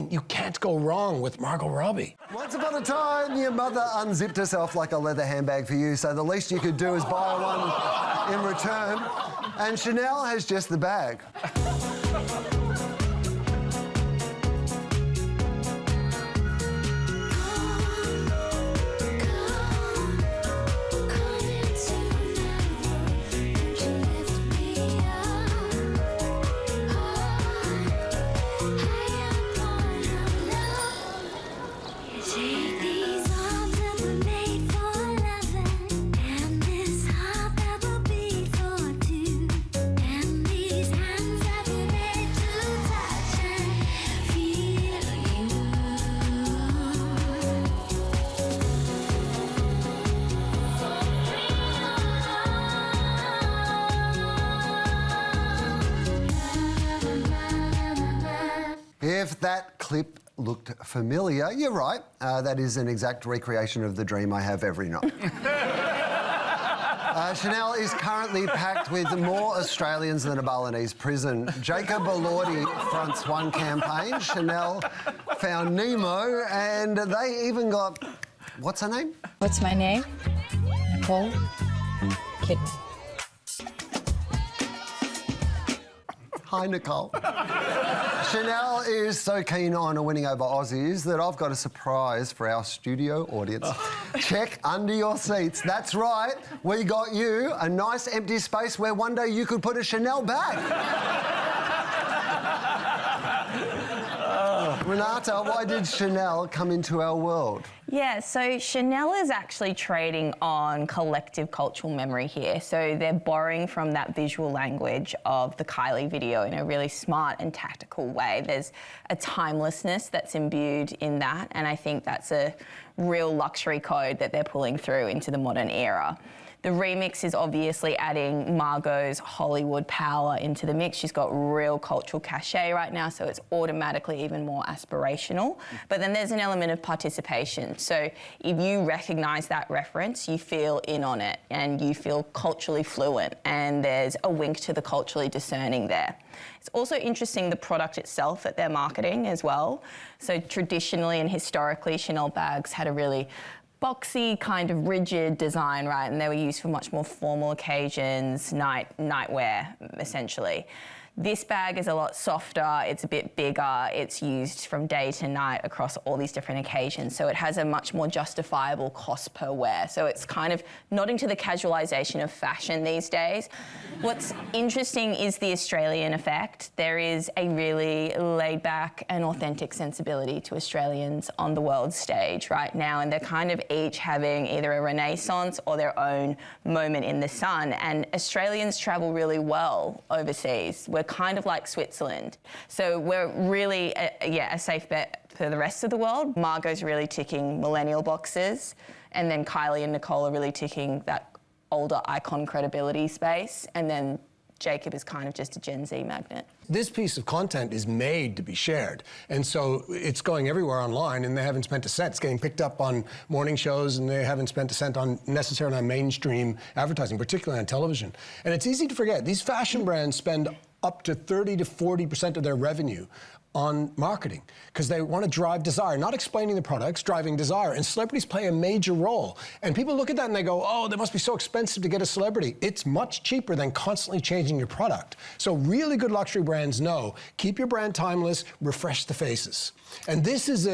mean, you can't go wrong with Margot Robbie. Once upon a time, your mother unzipped herself like a leather handbag for you, so the least you could do is buy one in return. And Chanel has just the bag. If that clip looked familiar, you're right. That is an exact recreation of the dream I have every night. Chanel is currently packed with more Australians than a Balinese prison. Jacob Elordi fronts one campaign, Chanel found Nemo, and they even got... What's her name? What's my name? Nicole Kidman. Hi, Nicole. Chanel is so keen on winning over Aussies that I've got a surprise for our studio audience. Check under your seats. That's right, we got you a nice empty space where one day you could put a Chanel bag. Renata, why did Chanel come into our world? Yeah, so Chanel is actually trading on collective cultural memory here. So they're borrowing from that visual language of the Kylie video in a really smart and tactical way. There's a timelessness that's imbued in that, and I think that's a real luxury code that they're pulling through into the modern era. The remix is obviously adding Margot's Hollywood power into the mix. She's got real cultural cachet right now, so it's automatically even more aspirational. But then there's an element of participation. So if you recognise that reference, you feel in on it and you feel culturally fluent, and there's a wink to the culturally discerning there. It's also interesting the product itself that they're marketing as well. So traditionally and historically, Chanel bags had a really boxy, kind of rigid design, right? And they were used for much more formal occasions, nightwear, essentially. This bag is a lot softer, it's a bit bigger, it's used from day to night across all these different occasions, so it has a much more justifiable cost per wear. So it's kind of nodding to the casualisation of fashion these days. What's interesting is the Australian effect. There is a really laid-back and authentic sensibility to Australians on the world stage right now, and they're kind of each having either a renaissance or their own moment in the sun, and Australians travel really well overseas. We're kind of like Switzerland. So we're really, a safe bet for the rest of the world. Margot's really ticking millennial boxes, and then Kylie and Nicole are really ticking that older icon credibility space, and then Jacob is kind of just a Gen Z magnet. This piece of content is made to be shared, and so it's going everywhere online, and they haven't spent a cent. It's getting picked up on morning shows, and they haven't spent a cent necessarily on mainstream advertising, particularly on television. And it's easy to forget, these fashion brands spend up to 30 to 40% of their revenue on marketing, because they want to drive desire, not explaining the products, driving desire. And celebrities play a major role. And people look at that and they go, oh, that must be so expensive to get a celebrity. It's much cheaper than constantly changing your product. So really good luxury brands know, keep your brand timeless, refresh the faces. And this is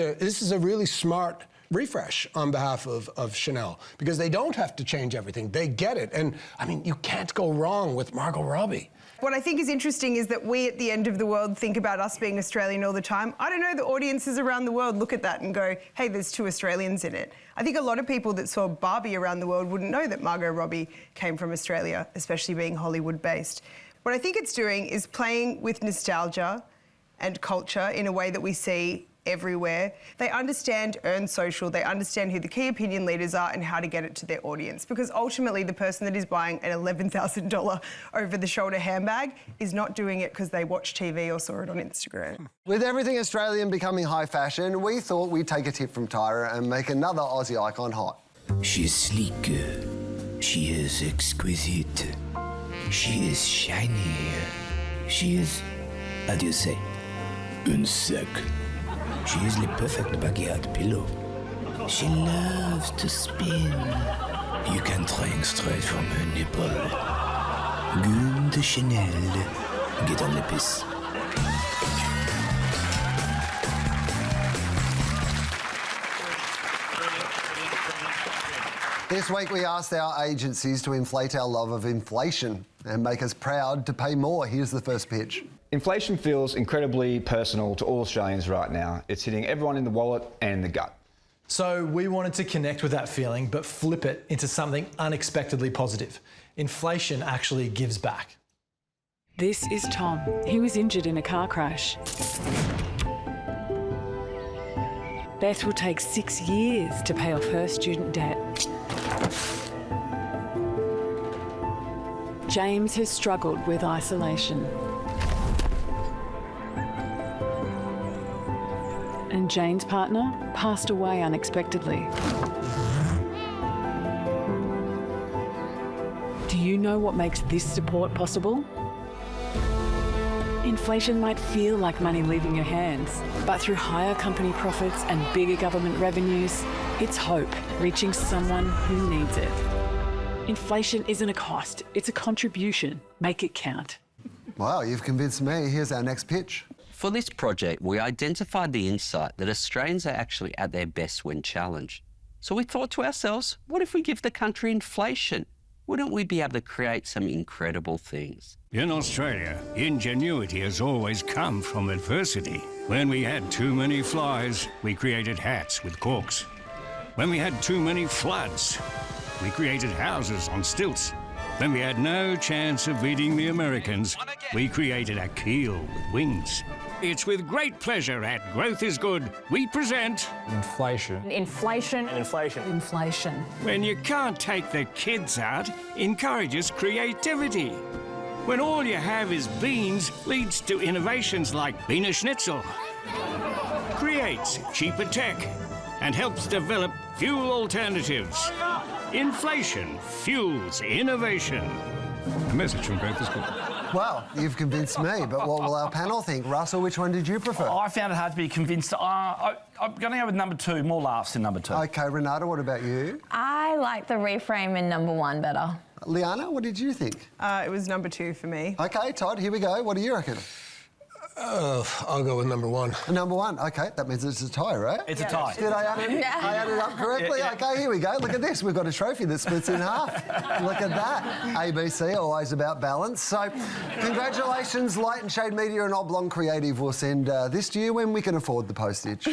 a really smart refresh on behalf of Chanel, because they don't have to change everything. They get it. And I mean, you can't go wrong with Margot Robbie. What I think is interesting is that we at the end of the world think about us being Australian all the time. I don't know, the audiences around the world look at that and go, hey, there's 2 Australians in it. I think a lot of people that saw Barbie around the world wouldn't know that Margot Robbie came from Australia, especially being Hollywood-based. What I think it's doing is playing with nostalgia and culture in a way that we see everywhere. They understand earned social, they understand who the key opinion leaders are and how to get it to their audience, because ultimately the person that is buying an $11,000 over-the-shoulder handbag is not doing it because they watch TV or saw it on Instagram. With everything Australian becoming high fashion, we thought we'd take a tip from Tyra and make another Aussie icon hot. She's sleek, she is exquisite, she is shiny, she is, how do you say, un sec. She is the perfect backyard pillow. She loves to spin. You can drink straight from her nipple. Gruen de Chanel. Get on the piss. This week we asked our agencies to inflate our love of inflation and make us proud to pay more. Here's the first pitch. Inflation feels incredibly personal to all Australians right now. It's hitting everyone in the wallet and the gut. So we wanted to connect with that feeling, but flip it into something unexpectedly positive. Inflation actually gives back. This is Tom. He was injured in a car crash. Beth will take 6 years to pay off her student debt. James has struggled with isolation. And Jane's partner passed away unexpectedly. Do you know what makes this support possible? Inflation might feel like money leaving your hands, but through higher company profits and bigger government revenues, it's hope reaching someone who needs it. Inflation isn't a cost, it's a contribution. Make it count. Wow, you've convinced me. Here's our next pitch. For this project, we identified the insight that Australians are actually at their best when challenged. So we thought to ourselves, what if we give the country inflation? Wouldn't we be able to create some incredible things? In Australia, ingenuity has always come from adversity. When we had too many flies, we created hats with corks. When we had too many floods, we created houses on stilts. When we had no chance of beating the Americans, we created a keel with wings. It's with great pleasure at Growth is Good we present... Inflation. Inflation. Inflation. Inflation. When you can't take the kids out, encourages creativity. When all you have is beans, leads to innovations like Wiener Schnitzel. Creates cheaper tech and helps develop fuel alternatives. Inflation fuels innovation. A message from Growth is Good. Well, you've convinced me, but what will our panel think? Russell, which one did you prefer? I found it hard to be convinced. I'm going to go with number 2, more laughs in number 2. OK, Renata, what about you? I like the reframe in number 1 better. Liana, what did you think? It was number 2 for me. OK, Todd, here we go. What do you reckon? I'll go with number 1. Number 1, OK, that means it's a tie, right? It's a tie. Did I add it up correctly? Yeah. OK, here we go. Look at this. We've got a trophy that splits in half. Look at that. ABC, always about balance. So, congratulations, Light and Shade Media and Oblong Creative will send this to you when we can afford the postage.